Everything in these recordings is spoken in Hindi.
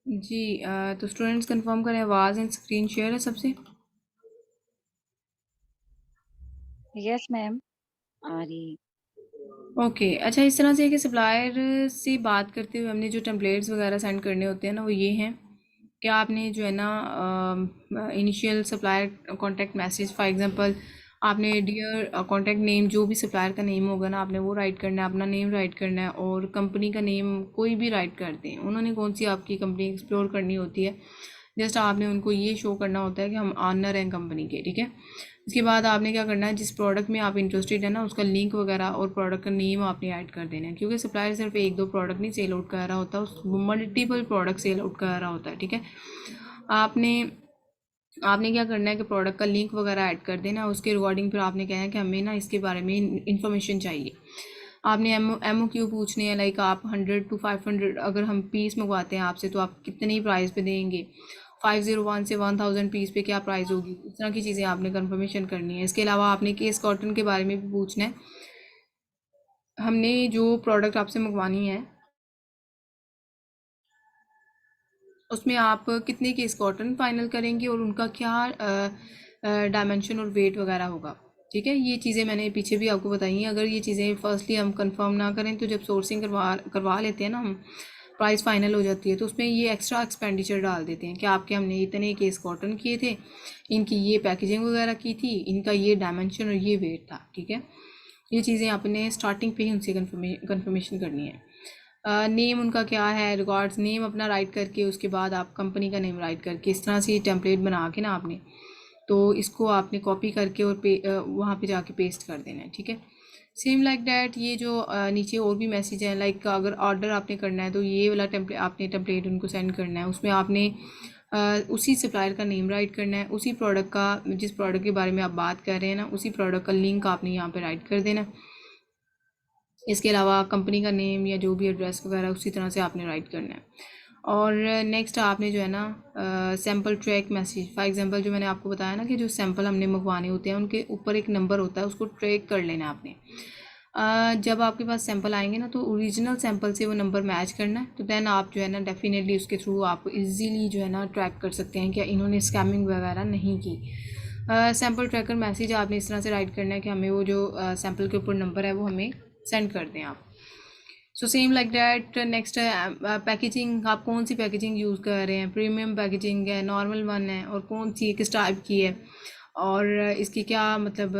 जी तो स्टूडेंट्स कंफर्म करें, आवाज़ एंड स्क्रीन शेयर है सबसे। यस मैम, आ रही। ओके अच्छा, इस तरह से कि सप्लायर से बात करते हुए हमने जो टेम्पलेट्स वगैरह सेंड करने होते हैं ना, वो ये हैं कि आपने जो है ना initial supplier contact message, for example आपने डियर कॉन्टैक्ट नेम, जो भी सप्लायर का नेम होगा ना, आपने वो राइट करना है, अपना नेम राइट करना है, और कंपनी का नेम कोई भी राइट कर दें। उन्होंने कौन सी आपकी कंपनी एक्सप्लोर करनी होती है, जस्ट आपने उनको ये शो करना होता है कि हम ऑनर हैं कंपनी के, ठीक है। इसके बाद आपने क्या करना है, जिस प्रोडक्ट में आप इंटरेस्टेड है ना, उसका लिंक वगैरह और प्रोडक्ट का नेम आपने ऐड कर देना है, क्योंकि सप्लायर सिर्फ एक दो प्रोडक्ट नहीं सेल आउट कर रहा होता, उस मल्टीपल प्रोडक्ट सेल आउट कर रहा होता है, ठीक है। आपने आपने क्या करना है कि प्रोडक्ट का लिंक वगैरह ऐड कर देना, उसके रिगार्डिंग फिर आपने कहना है कि हमें ना इसके बारे में इंफॉर्मेशन चाहिए। आपने एम ओ क्यू पूछने हैं, लाइक आप 100 to 500 अगर हम पीस मंगवाते हैं आपसे, तो आप कितनी प्राइस पे देंगे, 501 से 1000 पीस पे क्या प्राइस होगी, इस तरह की चीज़ें आपने कंफर्मेशन करनी है। इसके अलावा आपने केस कॉटन के बारे में भी पूछना है। हमने जो प्रोडक्ट आपसे मंगवानी है, उसमें आप कितने केस कॉटन फाइनल करेंगे और उनका क्या डायमेंशन और वेट वगैरह होगा, ठीक है। ये चीज़ें मैंने पीछे भी आपको बताई हैं। अगर ये चीज़ें फर्स्टली हम कंफर्म ना करें, तो जब सोर्सिंग करवा करवा लेते हैं ना हम, प्राइस फाइनल हो जाती है, तो उसमें ये एक्स्ट्रा एक्सपेंडिचर डाल देते हैं कि आपके हमने इतने केस कॉटन किए थे, इनकी ये पैकेजिंग वगैरह की थी, इनका ये डायमेंशन और ये वेट था, ठीक है। ये चीज़ें आपने स्टार्टिंग पे ही उनसे कंफर्मेशन करनी है। नेम उनका क्या है, रिकॉर्ड्स नेम अपना राइट करके, उसके बाद आप कंपनी का नेम राइट करके, इस तरह से टेम्पलेट बना के ना आपने, तो इसको आपने कॉपी करके और वहाँ पे जाके पेस्ट कर देना है, ठीक है। सेम लाइक डैट, ये जो नीचे और भी मैसेज हैं, लाइक अगर ऑर्डर आपने करना है, तो ये वाला टेम्पलेट आपने टेम्पलेट उनको सेंड करना है। उसमें आपने उसी सप्लायर का नेम राइट करना है, उसी प्रोडक्ट का, जिस प्रोडक्ट के बारे में आप बात कर रहे हैं ना, उसी प्रोडक्ट का लिंक आपने यहाँ पे राइट कर देना है। इसके अलावा कंपनी का नेम या जो भी एड्रेस वगैरह उसी तरह से आपने राइट करना है। और नेक्स्ट आपने जो है ना sample track message, for example जो मैंने आपको बताया ना कि जो सैम्पल हमने मंगवाने होते हैं, उनके ऊपर एक नंबर होता है, उसको ट्रैक कर लेना है आपने। जब आपके पास सैंपल आएंगे ना, तो ओरिजिनल सैंपल से वो नंबर मैच करना है, तो देन आप जो है ना डेफिनेटली उसके थ्रू आप इजीली जो है ना ट्रैक कर सकते हैं कि इन्होंने स्कैमिंग वगैरह नहीं की। सैम्पल ट्रैकर मैसेज आपने इस तरह से राइट करना है कि हमें वो जो सैंपल के ऊपर नंबर है वो हमें सेंड कर दें आप। So same like that, next packaging, आप कौन सी पैकेजिंग यूज़ कर रहे हैं, प्रीमियम पैकेजिंग है, नॉर्मल वन है, और कौन सी किस टाइप की है, और इसकी क्या मतलब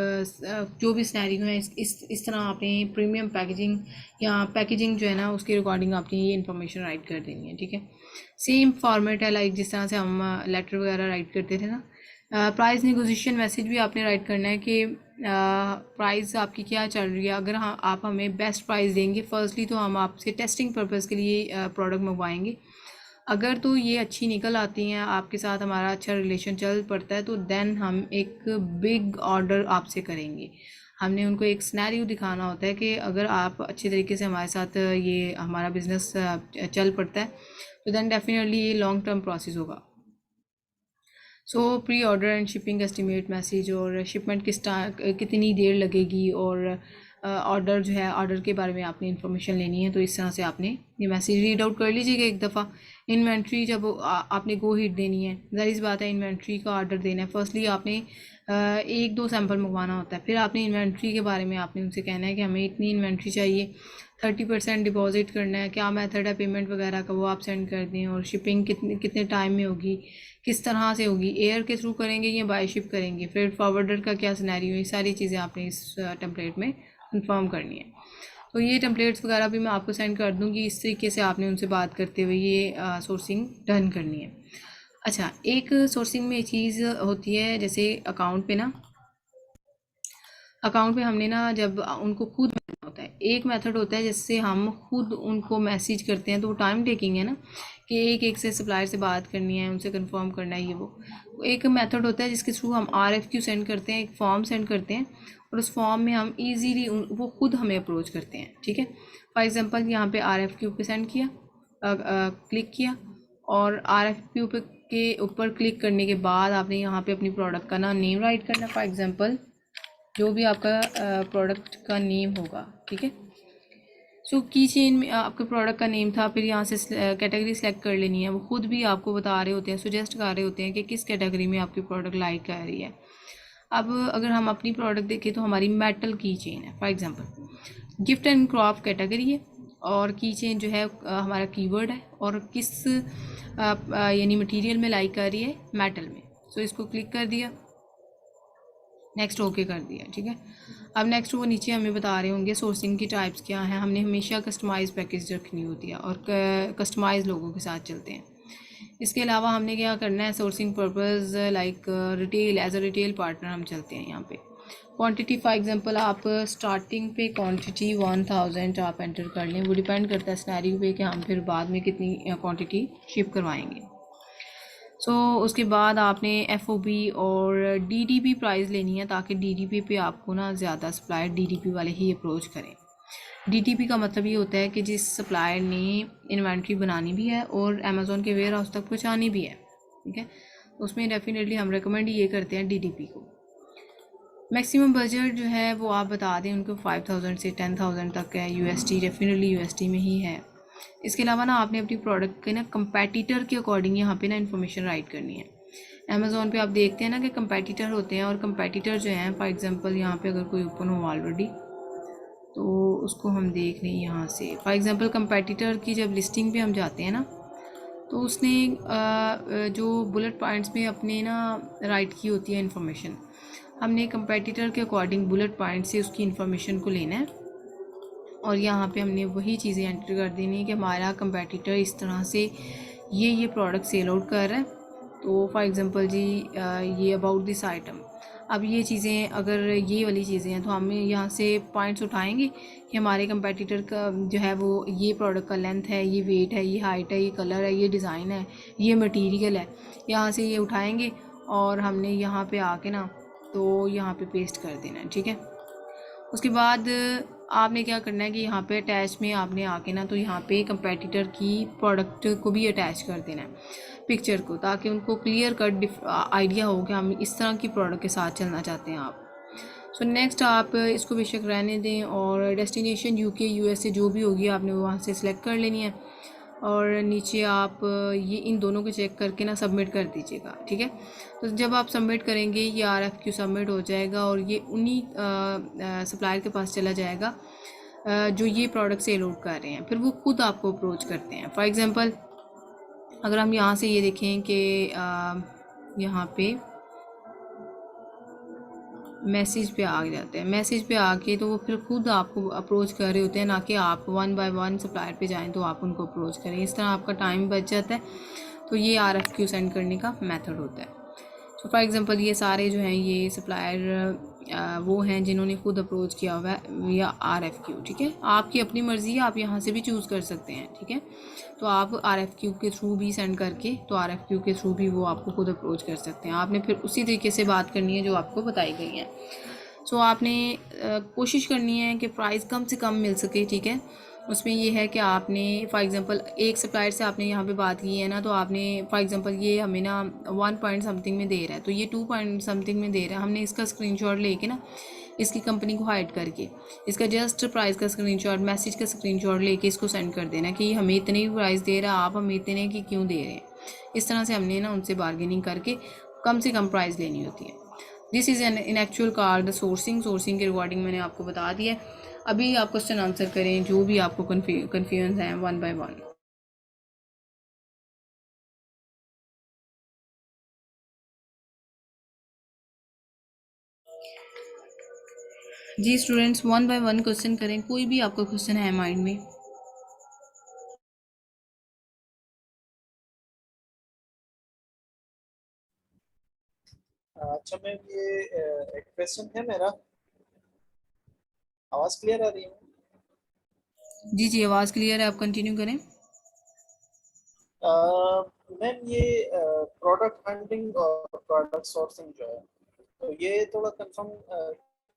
जो भी सिनेरियो है, इस तरह आपने प्रीमियम पैकेजिंग या पैकेजिंग जो है ना, उसके रिगार्डिंग आपने ये इन्फॉर्मेशन राइट कर देनी है, ठीक है। सेम फॉर्मेट है, लाइक जिस तरह से हम लेटर वगैरह राइट करते थे ना। प्राइस निगोशिएशन मैसेज भी आपने राइट करना है कि प्राइस आपकी क्या चल रही है। अगर हाँ आप हमें बेस्ट प्राइस देंगे, फर्स्टली तो हम आपसे टेस्टिंग पर्पज़ के लिए प्रोडक्ट मंगवाएंगे। अगर तो ये अच्छी निकल आती हैं, आपके साथ हमारा अच्छा रिलेशन चल पड़ता है, तो देन हम एक बिग ऑर्डर आपसे करेंगे। हमने उनको एक सिनेरियो दिखाना होता है कि अगर आप अच्छे तरीके से हमारे साथ ये हमारा बिजनेस चल पड़ता है, तो देन डेफिनेटली ये लॉन्ग टर्म प्रोसेस होगा। सो pre order and shipping estimate message, और शिपमेंट कितनी देर लगेगी, और ऑर्डर जो है, ऑर्डर के बारे में आपने इन्फॉर्मेशन लेनी है, तो इस तरह से आपने ये मैसेज रीड आउट कर लीजिएगा एक दफ़ा। इन्वेंट्री जब आपने गो हिट देनी है, ज़ाहिर सी बात है इन्वेंट्री का ऑर्डर देना है, फर्स्टली आपने एक दो सैंपल मंगवाना होता है, फिर आपने इन्वेंट्री के बारे में आपने उनसे कहना है कि हमें इतनी इन्वेंट्री चाहिए, 30% डिपॉजिट करना है, क्या मेथड है पेमेंट वगैरह का, वो आप सेंड कर दें, और शिपिंग कितने कितने टाइम में होगी, किस तरह से होगी, एयर के थ्रू करेंगे या बाय शिप करेंगे, फिर फॉरवर्डर का क्या सिनेरियो है, ये सारी चीज़ें आपने इस टेम्पलेट में कंफर्म करनी है। तो ये टेम्पलेट्स वगैरह भी मैं आपको सेंड कर दूँगी, इस तरीके से आपने उनसे बात करते हुए ये सोर्सिंग डन करनी है। अच्छा, एक सोर्सिंग में चीज़ होती है, जैसे अकाउंट पे ना, अकाउंट पे हमने ना जब उनको खुद करना होता है, एक मेथड होता है जिससे हम खुद उनको मैसेज करते हैं, तो वो टाइम टेकिंग है ना, कि एक एक से सप्लायर से बात करनी है, उनसे कंफर्म करना है, ये वो एक मेथड होता है जिसके थ्रू हम RFQ सेंड करते हैं, एक फॉर्म सेंड करते हैं, और उस फॉर्म में हम इजीली वो खुद हमें अप्रोच करते हैं, ठीक है। फॉर एग्जांपल यहाँ पे RFQ पे सेंड किया, क्लिक किया, और RFQ पे के ऊपर क्लिक करने के बाद आपने यहाँ पे अपनी प्रोडक्ट का ना नेम राइट करना, फॉर एग्जांपल जो भी आपका प्रोडक्ट का नेम होगा, ठीक है। सो की चेन में आपके प्रोडक्ट का नेम था, फिर यहाँ से कैटेगरी सेलेक्ट कर लेनी है। वो खुद भी आपको बता रहे होते हैं, सुजेस्ट कर रहे होते हैं कि किस कैटेगरी में आपकी प्रोडक्ट लाइक कर रही है। अब अगर हम अपनी प्रोडक्ट देखें तो हमारी मेटल की चेन है, for example gift and craft category है, और की चेन जो है हमारा कीवर्ड है, और किस यानी मटेरियल में लाइक कर रही है, मेटल में। सो इसको क्लिक कर दिया, नेक्स्ट ओके कर दिया, ठीक है। अब नेक्स्ट वो नीचे हमें बता रहे होंगे सोर्सिंग की टाइप्स क्या हैं। हमने हमेशा कस्टमाइज पैकेज रखनी होती है और कस्टमाइज लोगों के साथ चलते हैं। इसके अलावा हमने क्या करना है, sourcing purpose like retail, as a retail partner हम चलते हैं यहाँ पे। क्वांटिटी फॉर एग्जांपल आप स्टार्टिंग पे क्वांटिटी 1000 आप एंटर कर लें, वो डिपेंड करता है सिनेरियो पे कि हम फिर बाद में कितनी क्वांटिटी शिप करवाएंगे। उसके बाद आपने FOB और DDP प्राइस लेनी है, ताकि DDP पे आपको ना ज़्यादा सप्लायर DDP वाले ही अप्रोच करें। DDP का मतलब ये होता है कि जिस सप्लायर ने इन्वेंट्री बनानी भी है और अमेज़ोन के वेयर हाउस तक पहुँचानी भी है, ठीक है। उसमें डेफिनेटली हम रेकमेंड ये करते हैं DDP को। मैक्सिमम बजट जो है वो आप बता दें उनको, 5000 से 10,000 तक है। USD डेफिनेटली USD में ही है। इसके अलावा ना आपने अपनी प्रोडक्ट के ना कंपैटिटर के अकॉर्डिंग यहाँ पे ना इन्फॉर्मेशन राइट करनी है। अमेज़ोन पे आप देखते हैं ना कि कंपैटिटर होते हैं, और कंपैटिटर जो हैं फॉर एग्जांपल यहाँ पे अगर कोई ओपन हो ऑलरेडी तो उसको हम देख लें यहाँ से। फॉर एग्जांपल कंपैटिटर की जब लिस्टिंग पे हम जाते हैं ना, तो उसने जो बुलेट पॉइंट्स में अपने ना राइट की होती है इन्फॉर्मेशन, हमने कंपैटिटर के अकॉर्डिंग बुलेट पॉइंट से उसकी इन्फॉर्मेशन को लेना है, और यहाँ पे हमने वही चीज़ें एंटर कर देनी है कि हमारा कंपैटिटर इस तरह से ये प्रोडक्ट सेल आउट कर रहा है। तो फॉर एग्जांपल जी ये अबाउट दिस आइटम, अब ये चीज़ें अगर ये वाली चीज़ें हैं तो हम यहाँ से पॉइंट्स उठाएंगे कि हमारे कंपैटिटर का जो है वो ये प्रोडक्ट का लेंथ है, ये वेट है, ये हाइट है, ये कलर है, ये डिज़ाइन है, ये मटेरियल है। यहाँ से ये उठाएंगे और हमने यहाँ पे आके ना तो यहाँ पे पेस्ट कर देना है, ठीक है। उसके बाद आपने क्या करना है कि यहाँ पे अटैच में आपने आके ना तो यहाँ पे कंपैटिटर की प्रोडक्ट को भी अटैच कर देना है पिक्चर को, ताकि उनको क्लियर कट आइडिया हो कि हम इस तरह की प्रोडक्ट के साथ चलना चाहते हैं आप। नेक्स्ट आप इसको बेशक रहने दें, और डेस्टिनेशन UK USA जो भी होगी आपने वहाँ से सिलेक्ट कर लेनी है, और नीचे आप ये इन दोनों को चेक करके ना सबमिट कर दीजिएगा, ठीक है। तो जब आप सबमिट करेंगे ये RFQ सबमिट हो जाएगा, और ये उन्हीं सप्लायर के पास चला जाएगा जो ये प्रोडक्ट सेल आउट कर रहे हैं। फिर वो खुद आपको अप्रोच करते हैं। फॉर एग्जांपल अगर हम यहाँ से ये देखें कि यहाँ पे मैसेज पे आ जाते हैं, मैसेज पे आके तो वो फिर खुद आपको अप्रोच कर रहे होते हैं, ना कि आप 1 बाय 1 सप्लायर पे जाएं तो आप उनको अप्रोच करें। इस तरह आपका टाइम बच जाता है। तो ये RFQ सेंड करने का मेथड होता है। फॉर एग्जांपल ये सारे जो हैं ये सप्लायर वो हैं जिन्होंने खुद अप्रोच किया हुआ है या RFQ, ठीक है। आपकी अपनी मर्ज़ी है, आप यहाँ से भी चूज़ कर सकते हैं, ठीक है। तो आप RFQ के थ्रू भी सेंड करके, तो RFQ के थ्रू भी वो आपको खुद अप्रोच कर सकते हैं। आपने फिर उसी तरीके से बात करनी है जो आपको बताई गई है। आपने कोशिश करनी है कि प्राइस कम से कम मिल सके, ठीक है। उसमें ये है कि आपने फॉर एग्जांपल एक सप्लायर से आपने यहाँ पे बात की है ना, तो आपने फॉर एग्जांपल ये हमें ना 1 पॉइंट समथिंग में दे रहा है, तो ये 2 पॉइंट समथिंग में दे रहा है। हमने इसका स्क्रीनशॉट लेके ना इसकी कंपनी को हाइड करके इसका जस्ट प्राइस का स्क्रीनशॉट, मैसेज का स्क्रीनशॉट लेके इसको सेंड कर देना कि हमें इतने ही प्राइस दे रहा है, आप हमें इतने की क्यों दे रहे हैं। इस तरह से हमने ना उनसे बार्गेनिंग करके कम से कम प्राइस लेनी होती है। This is an in actual card the sourcing के रिगार्डिंग मैंने आपको बता दिया है। अभी आप क्वेश्चन आंसर करें जो भी आपको कन्फ्यूजन है, 1 बाय 1। जी स्टूडेंट्स 1 बाय 1 क्वेश्चन करें, कोई भी आपका क्वेश्चन है माइंड में। अच्छा मैम, ये एक क्वेश्चन है मेरा। आवाज क्लियर आ रही है? जी जी आवाज़ क्लियर है, आप कंटिन्यू करें। मैम, ये प्रोडक्ट हंटिंग और प्रोडक्ट सोर्सिंग जो है, तो ये थोड़ा कंफर्म,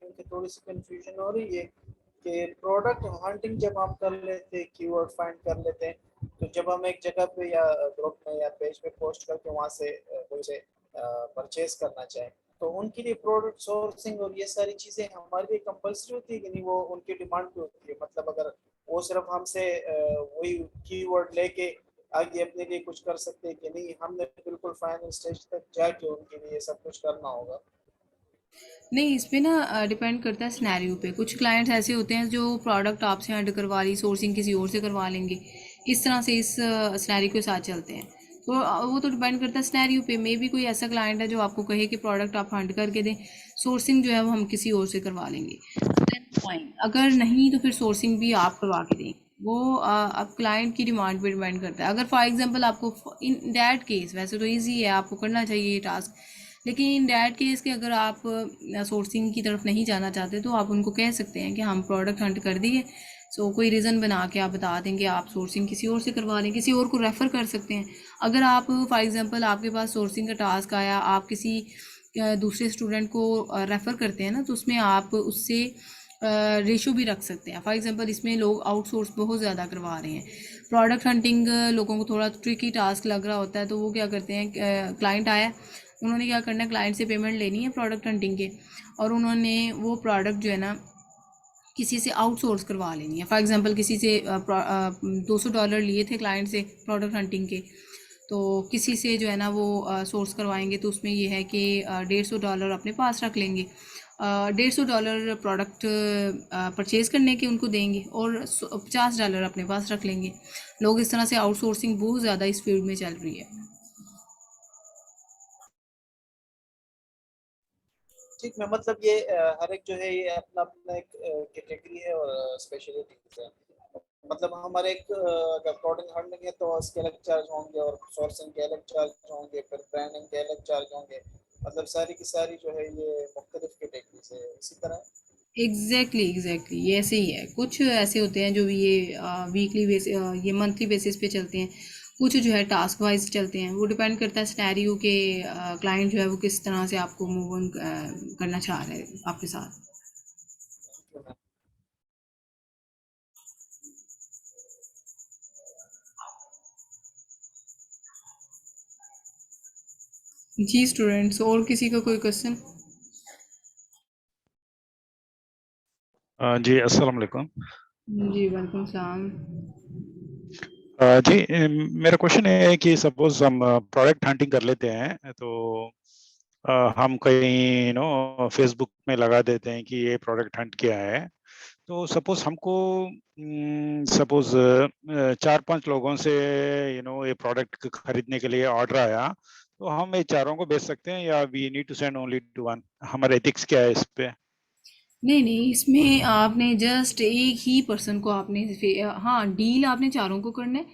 क्योंकि थोड़ी सी कंफ्यूजन हो रही है कि प्रोडक्ट हंटिंग जब आप कर लेते हैं, कीवर्ड फाइंड कर लेते हैं, तो जब हम एक जगह पे या ग्रुप में या पेज पे पोस्ट करके वहाँ से उसे परचेज करना चाहें, तो उनके लिए प्रोडक्ट सोर्सिंग और ये सारी चीज़ें हमारे लिए कंपलसरी होती है कि नहीं, वो उनकी डिमांड पे होती है? मतलब अगर वो सिर्फ हमसे वही कीवर्ड लेके आगे अपने लिए कुछ कर सकते हैं कि नहीं, हमने बिल्कुल फाइनल स्टेज तक जाके उनके लिए सब कुछ करना होगा? नहीं, इस पे ना डिपेंड करता है सिनेरियो पे। कुछ क्लाइंट्स ऐसे होते हैं जो प्रोडक्ट आपसे हंड करवा ली, सोर्सिंग किसी और से करवा लेंगे, इस तरह से इस सिनेरियो के साथ चलते हैं। तो वो तो डिपेंड करता है सिनेरियो पे। मे भी कोई ऐसा क्लाइंट है जो आपको कहे कि प्रोडक्ट आप हंड करके दें, सोर्सिंग जो है वो हम किसी और से करवा लेंगे, फाइन। अगर नहीं तो फिर सोर्सिंग भी आप करवा के दें। वो अब क्लाइंट की डिमांड पे डिपेंड करता है। अगर फॉर एग्जांपल आपको इन दैट केस, वैसे तो इजी है, आपको करना चाहिए ये टास्क, लेकिन इन दैट केस के अगर आप सोर्सिंग की तरफ नहीं जाना चाहते तो आप उनको कह सकते हैं कि हम प्रोडक्ट हंट कर दिए। सो कोई रीज़न बना के आप बता देंगे, आप सोर्सिंग किसी और से करवा लें, किसी और को रेफ़र कर सकते हैं। अगर आप फॉर एग्जांपल आपके पास सोर्सिंग का टास्क आया, आप किसी दूसरे स्टूडेंट को रेफ़र करते हैं ना, तो उसमें आप उससे रेशो भी रख सकते हैं। फॉर एग्जांपल इसमें लोग आउटसोर्स बहुत ज़्यादा करवा रहे हैं। प्रोडक्ट हंटिंग लोगों को थोड़ा ट्रिकी टास्क लग रहा होता है, तो वो क्या करते हैं, क्लाइंट आया, उन्होंने क्या करना है, क्लाइंट से पेमेंट लेनी है प्रोडक्ट हंटिंग के, और उन्होंने वो प्रोडक्ट जो है ना किसी से आउटसोर्स करवा लेनी है। फॉर एग्जांपल किसी से $200 लिए थे क्लाइंट से प्रोडक्ट हंटिंग के, तो किसी से जो है ना वो सोर्स करवाएंगे, तो उसमें ये है कि $150 अपने पास रख लेंगे, $150 प्रोडक्ट परचेज़ करने के उनको देंगे, और $50 अपने पास रख लेंगे। लोग इस तरह से आउटसोर्सिंग बहुत ज़्यादा इस फील्ड में चल रही है। ठीक है, मतलब ये हर एक जो है ये अपना अपना एक कैटेगरी है और स्पेशलिटीज है। मतलब हमारे एक अगर प्रोडक्ट हंटिंग है तो उसके अलग चार्ज होंगे, और सोर्सिंग के अलग चार्ज होंगे, फिर ब्रांडिंग के अलग चार्ज होंगे। मतलब सारी की सारी जो है ये मुख्तलिफ कैटेगरीज है इसी तरह। एग्जैक्टली ये ऐसे ही है। कुछ ऐसे होते हैं जो ये वीकली बेसिस, ये मंथली बेसिस पे चलते हैं। कुछ जो है टास्क वाइज चलते हैं। वो डिपेंड करता है सिनेरियो के, क्लाइंट जो है वो किस तरह से आपको मूव ऑन करना चाह रहे हैं आपके साथ। जी स्टूडेंट्स, और किसी का कोई क्वेश्चन? जी अस्सलाम वालेकुम। जी वेलकम सलाम। जी मेरा क्वेश्चन है कि सपोज हम प्रोडक्ट हंटिंग कर लेते हैं, तो हम कहीं फेसबुक में लगा देते हैं कि ये प्रोडक्ट हंट किया है। तो सपोज हमको सपोज 4-5 लोगों से ये प्रोडक्ट खरीदने के लिए ऑर्डर आया, तो हम ये चारों को बेच सकते हैं या we need to send only to one? हमारा एथिक्स क्या है इस पे? नहीं नहीं, इसमें आपने जस्ट एक ही पर्सन को आपने हाँ, डील आपने चारों को करना है,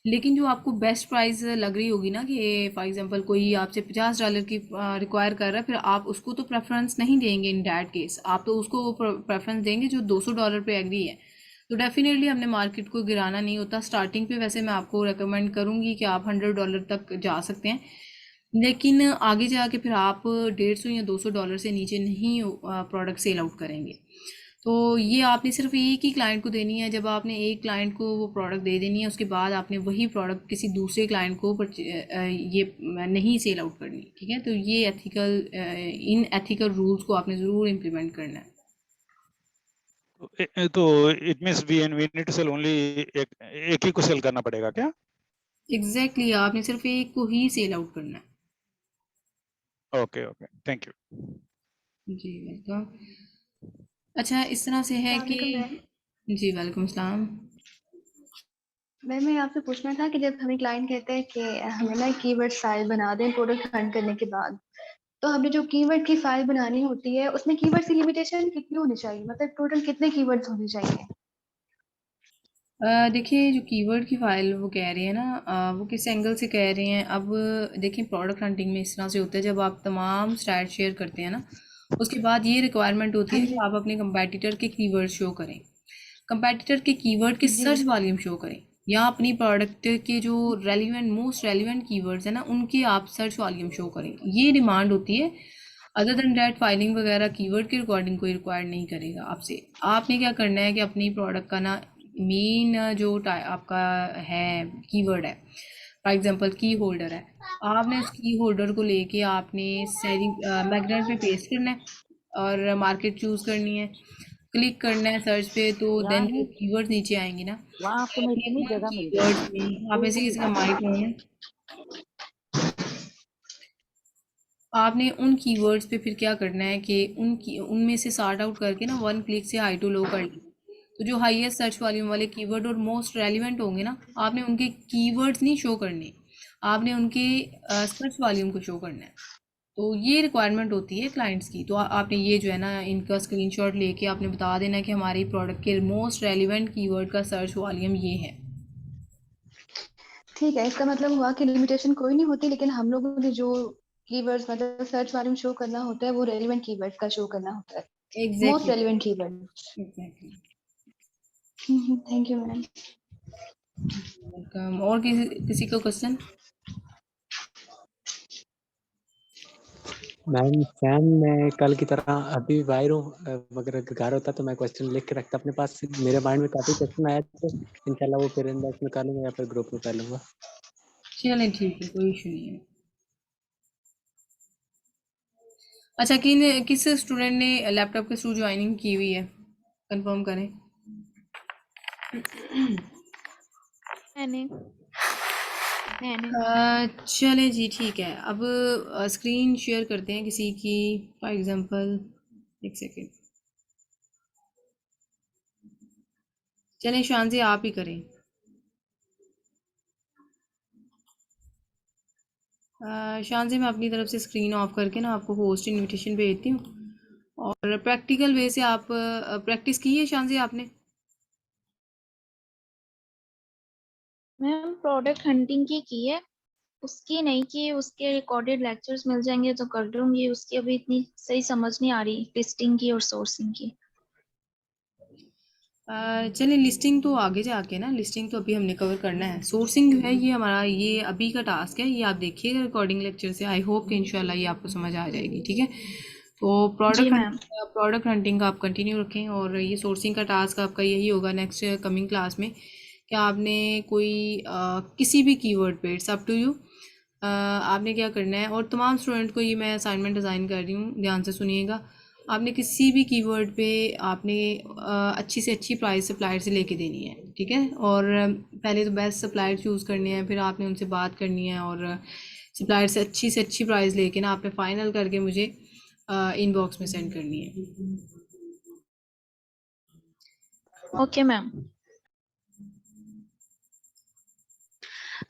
लेकिन जो आपको बेस्ट प्राइस लग रही होगी ना, कि फॉर एग्जांपल कोई आपसे $50 की रिक्वायर कर रहा है, फिर आप उसको तो प्रेफरेंस नहीं देंगे। इन डैट केस आप तो उसको प्रेफरेंस देंगे जो $200 पे एग्री है। तो डेफिनेटली हमने मार्केट को गिराना नहीं होता। स्टार्टिंग पे वैसे मैं आपको रेकमेंड करूँगी कि आप $100 तक जा सकते हैं, लेकिन आगे जाके फिर आप 150 या $200 से नीचे नहीं प्रोडक्ट सेल आउट करेंगे। तो ये आपने सिर्फ एक ही क्लाइंट को देनी है। जब आपने एक क्लाइंट को वो प्रोडक्ट दे देनी है, उसके बाद आपने वही प्रोडक्ट किसी दूसरे क्लाइंट को ये नहीं सेल आउट करनी, ठीक है? तो ये एथिकल, इन एथिकल रूल्स को आपने ज़रूर इम्प्लीमेंट करना है। तो it means we need to sell only, एक ही को सेल करना पड़ेगा क्या? एग्जैक्टली आपने सिर्फ एक को ही सेल आउट करना ओके ओके, थैंक यू। है। जी वेलकम। अच्छा, इस तरह से है कि अस्सलाम वालेकुम मैम। जी वेलकम सलाम। मैम मैं आपसे पूछना था कि जब हमें क्लाइंट कहते हैं कि हमें ना कीवर्ड फाइल बना दें प्रोडक्ट हंट करने के बाद, तो हमने जो कीवर्ड की फाइल बनानी होती है उसमें कीवर्ड्स की लिमिटेशन कितनी होनी चाहिए, मतलब टोटल कितने कीवर्ड्स होने चाहिए? देखिए, जो कीवर्ड की फ़ाइल वो कह रहे हैं ना, वो किस एंगल से कह रहे हैं। अब देखिए, प्रोडक्ट हंटिंग में इस तरह से होता है, जब आप तमाम स्टैट शेयर करते हैं ना, उसके बाद ये रिक्वायरमेंट होती हाँ है कि जी। आप अपने कंपैटिटर के कीवर्ड शो करें, कंपैटिटर के कीवर्ड के जी। सर्च वॉल्यूम शो करें, या अपनी प्रोडक्ट के जो रेलिवेंट मोस्ट रेलिवेंट कीवर्ड्स हैं ना, उनके आप सर्च वॉल्यूम शो करें। ये डिमांड होती है। अदर देन डैट फाइलिंग वगैरह कीवर्ड की रिकॉर्डिंग कोई रिक्वायर नहीं करेगा आपसे। आपने क्या करना है कि अपनी प्रोडक्ट का ना मेन जो आपका है कीवर्ड है, फॉर एग्जांपल की होल्डर है, आपने उस की होल्डर को लेके आपने सेलिंग मैग्नेट पे पेस्ट करना है, और मार्केट चूज़ करनी है। क्लिक करना है सर्च पे तो यहाँ देन है, जो कीवर्ड नीचे आएंगे ना, वहाँ तो आपको आपने इतनी उन जगह मिल कीवर्ड्स जाएगी, में, आप कोई ऐसे भी किसी का माइक है, आपने उन कीवर्ड्स पे फिर क्या करना है कि उनमें से सॉर्ट आउट करके ना वन क्लिक से हाई टू लो कर लें। तो जो हाईएस्ट सर्च वॉल्यूम वाले कीवर्ड और मोस्ट रेलिवेंट होंगे ना, आपने उनके कीवर्ड्स नहीं शो करने, आपने उनके सर्च वॉल्यूम को शो करना है। तो ये रिक्वायरमेंट होती है क्लाइंट्स की। तो आपने ये जो है ना इनका स्क्रीनशॉट लेके आपने बता देना कि हमारी प्रोडक्ट के मोस्ट रेलिवेंट कीवर्ड का सर्च वॉल्यूम ये है। ठीक है, इसका मतलब हुआ कि लिमिटेशन कोई नहीं होती, लेकिन हम लोगों ने जो कीवर्ड्स मतलब सर्च वॉल्यूम शो करना होता है वो रेलिवेंट कीवर्ड का शो करना होता है, most exactly, relevant keyword. Exactly. Thank you ma'am. Welcome. और किसी का क्वेश्चन? मैम सैम, मैं कल की तरह अभी बाहर हूँ, अगर घर होता तो मैं क्वेश्चन लिख के रखता अपने पास। मेरे माइंड में काफी क्वेश्चन आए थे, इंशाल्लाह वो फिर इनबॉक्स में कर लूंगा या फिर ग्रुप में कर लूंगा। चलें ठीक है, कोई इशू नहीं है। अच्छा, किस स्टूडेंट ने लैपटॉप के थ्रू ज्वाइनिंग की हुई है, कंफर्म करें। मैंने मैंने चलें जी, ठीक है। अब स्क्रीन शेयर करते हैं किसी की, फॉर एग्जांपल, एक सेकेंड। चलें शान जी, आप ही करें। शान जी, मैं अपनी तरफ से स्क्रीन ऑफ करके ना आपको होस्ट इनविटेशन भेजती हूँ, और प्रैक्टिकल वे से आप प्रैक्टिस की है शान जी आपने? मैम प्रोडक्ट हंटिंग की है, उसकी नहीं की। उसके रिकॉर्डेड लेक्चर्स मिल जाएंगे तो कर लूंगी। उसकी अभी इतनी सही समझ नहीं आ रही लिस्टिंग की और सोर्सिंग की। चलिए, लिस्टिंग तो आगे जाके ना, लिस्टिंग तो अभी हमने कवर करना है। सोर्सिंग जो है ये हमारा ये अभी का टास्क है, ये आप देखिएगा रिकॉर्डिंग लेक्चर से। आई होप कि इंशाल्लाह ये आपको समझ आ जाएगी, ठीक है। तो जी मैम। प्रोडक्ट हंटिंग का आप कंटिन्यू रखें, और ये सोर्सिंग का टास्क आपका यही होगा नेक्स्ट कमिंग क्लास में, कि आपने कोई किसी भी कीवर्ड पे, इट्स अप टू यू, आपने क्या करना है। और तमाम स्टूडेंट को ये मैं असाइनमेंट डिज़ाइन कर रही हूँ, ध्यान से सुनिएगा। आपने किसी भी कीवर्ड पे आपने अच्छी से अच्छी प्राइस सप्लायर से लेके देनी है, ठीक है। और पहले तो बेस्ट सप्लायर चूज़ करने हैं, फिर आपने उनसे बात करनी है, और सप्लायर से अच्छी प्राइस लेके ना आपने फाइनल करके मुझे इनबॉक्स में सेंड करनी है। Okay ma'am.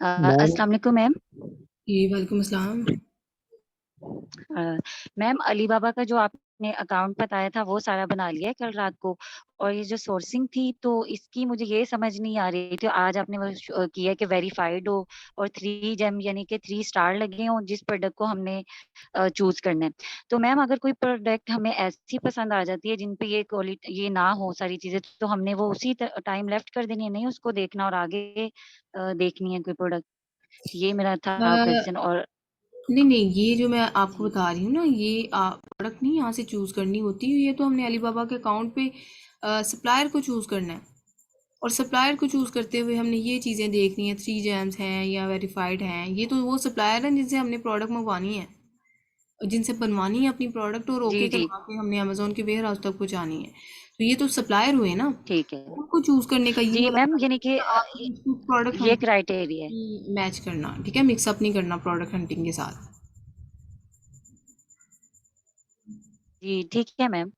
मैम अस्सलाम वालेकुम मैम। जी वालेकुम अस्सलाम। मैम अलीबाबा का जो आपने अकाउंट बताया था वो सारा बना लिया है कल रात को, और ये जो सोर्सिंग थी तो इसकी मुझे ये समझ नहीं आ रही थी। आज आपने वो किया कि वेरीफाइड हो और 3 जेम यानी कि 3 स्टार लगे हों जिस प्रोडक्ट को हमने चूज करना है। तो मैम अगर कोई प्रोडक्ट हमें ऐसी पसंद आ जाती है जिन पे ये क्वालिटी ये ना हो सारी चीजें, तो हमने वो उसी टाइम लेफ्ट कर देनी है, नहीं उसको देखना और आगे देखनी है कोई प्रोडक्ट। ये मेरा था क्वेश्चन। और नहीं नहीं, ये जो मैं आपको बता रही हूँ ना, ये प्रोडक्ट नहीं यहाँ से चूज़ करनी होती है। ये तो हमने अलीबाबा के अकाउंट पे सप्लायर को चूज़ करना है, और सप्लायर को चूज़ करते हुए हमने ये चीज़ें देखनी है, 3 जेम्स हैं या वेरीफाइड हैं। ये तो वो सप्लायर हैं जिनसे हमने प्रोडक्ट मंगवानी है, जिनसे बनवानी है अपनी प्रोडक्ट, और ओके जी जी करवा के हमने अमेजोन के वेयर हाउस तक पहुँचानी है। तो ये तो सप्लायर हुए ना, ठीक है। उनको चूज़ करने का ये जी वाला मैम, यानी कि प्रोडक्ट ये हंटिंग क्राइटेरिया है। मैच करना, ठीक है, मिक्सअप नहीं करना प्रोडक्ट हंटिंग के साथ। जी ठीक है मैम।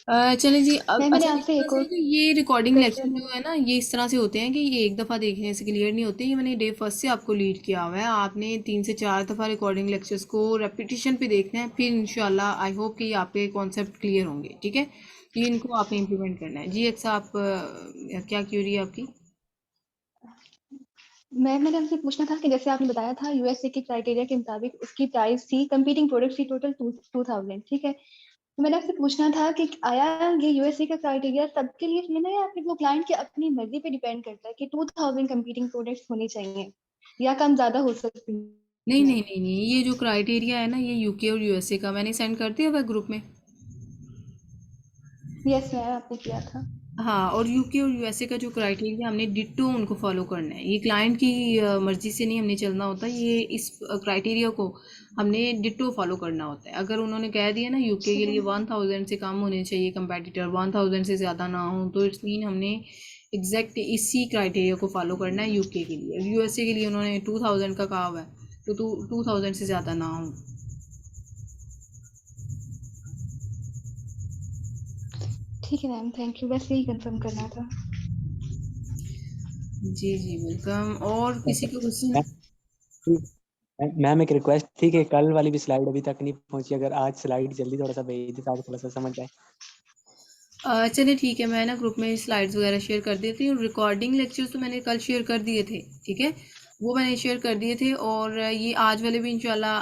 चलें जी। अब मैम मैंने अच्छा, आपसे एक और ये रिकॉर्डिंग लेक्चर क्वेश्चन। जो है ना, ये इस तरह से होते हैं कि ये एक दफ़ा देखने से क्लियर नहीं होते। ये मैंने डे फर्स्ट से आपको लीड किया हुआ है। आपने 3 से 4 दफ़ा रिकॉर्डिंग लेक्चर्स को रेपिटेशन पे देखना है, फिर इंशाल्लाह आई होप कि ये आपके कॉन्सेप्ट क्लियर होंगे, ठीक है। ये इनको आपने इम्प्लीमेंट करना है जी। एक आप क्या क्यूरी है आपकी? मैंने आपसे पूछना था कि जैसे आपने बताया था यूएसए के क्राइटेरिया के मुताबिक उसकी प्राइस थी, कंपीटिंग प्रोडक्ट थी टोटल 2000, ठीक है। तो मैंने आपसे पूछना था कि आया ये यूएसए का क्राइटेरिया सबके लिए सेम है, या फिर वो क्लाइंट की अपनी मर्जी पे डिपेंड करता है कि 2000 कंपीटिंग प्रोडक्ट्स होने चाहिए या कम ज्यादा हो सकती नहीं है। नहीं नहीं नहीं, ये जो क्राइटेरिया है ना, ये यूके और यूएसए का मैंने सेंड कर दिया हुआ ग्रुप में। यस मैम, आपने किया था। हाँ, और यूके और यूएसए का जो क्राइटेरिया हमने डिट्टो उनको फॉलो करना है। ये क्लाइंट की मर्जी से नहीं हमने चलना होता, ये इस क्राइटेरिया को हमने डिट्टो फॉलो करना होता है। अगर उन्होंने कह दिया ना यूके के लिए 1000 से कम होने चाहिए कंपेटिटर, 1000 से ज़्यादा ना हो, तो इट्स मीन हमने एग्जैक्ट इसी क्राइटेरिया को फॉलो करना है यूके के लिए। यूएसए के लिए उन्होंने 2000 का कहा हुआ है, तो 2000 से ज़्यादा ना हो। ठीक है मैम, थैंक यू, बस यही कंफर्म करना था। जी जी वेलकम। और किसी का क्वेश्चन? मैम एक रिक्वेस्ट थी कि कल वाली भी स्लाइड अभी तक नहीं पहुंची, अगर आज स्लाइड जल्दी थोड़ा सा भेज दी ताकि थोड़ा सा समझ आए। चलिए ठीक है, मैं ना ग्रुप में स्लाइड्स वगैरह शेयर कर देती हूँ। रिकॉर्डिंग लेक्चर्स तो मैंने कल शेयर कर दिए थे, ठीक है, वो मैंने शेयर कर दिए थे। और ये आज वाले भी इंशाल्लाह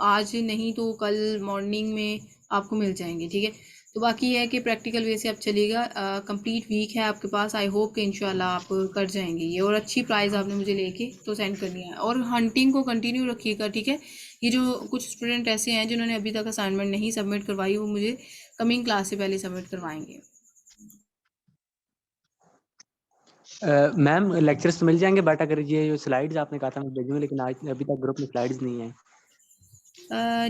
आज नहीं तो कल मॉर्निंग में आपको मिल जाएंगे, ठीक है। तो बाकी ये है कि प्रैक्टिकल वे से आप चलिएगा। कंप्लीट वीक है आपके पास, आई होप कि इंशाल्लाह आप कर जाएंगे ये। और अच्छी प्राइस आपने मुझे लेके तो सेंड करनी है, और हंटिंग को कंटिन्यू रखिएगा, ठीक है। ये जो कुछ स्टूडेंट ऐसे हैं जिन्होंने अभी तक असाइनमेंट नहीं सबमिट करवाई, वो मुझे कमिंग क्लास से पहले सबमिट करवाएंगे। मैम लेक्चर्स तो मिल जाएंगे, बट अगर ये जो स्लाइड्स आपने कहा था मैं भेजूंगा, लेकिन आज अभी तक ग्रुप में स्लाइड्स नहीं है।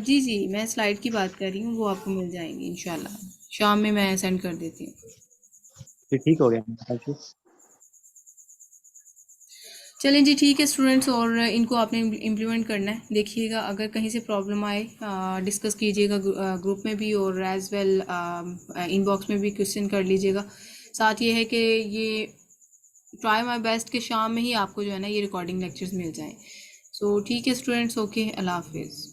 जी जी, मैं स्लाइड की बात कर रही हूँ, वो आपको मिल जाएंगी इंशाल्लाह। शाम में मैं सेंड कर देती हूँ। ठीक हो गया, थैंक यू। चलें जी, ठीक है स्टूडेंट्स, और इनको आपने इम्प्लीमेंट करना है। देखिएगा अगर कहीं से प्रॉब्लम आए डिस्कस कीजिएगा ग्रुप में भी, और एज वेल इनबॉक्स में भी क्वेश्चन कर लीजिएगा। साथ ये है कि ये ट्राई माई बेस्ट कि शाम में ही आपको जो है ना ये रिकॉर्डिंग लेक्चर्स मिल जाएं। सो ठीक है स्टूडेंट्स, ओके, अल्लाह हाफिज़।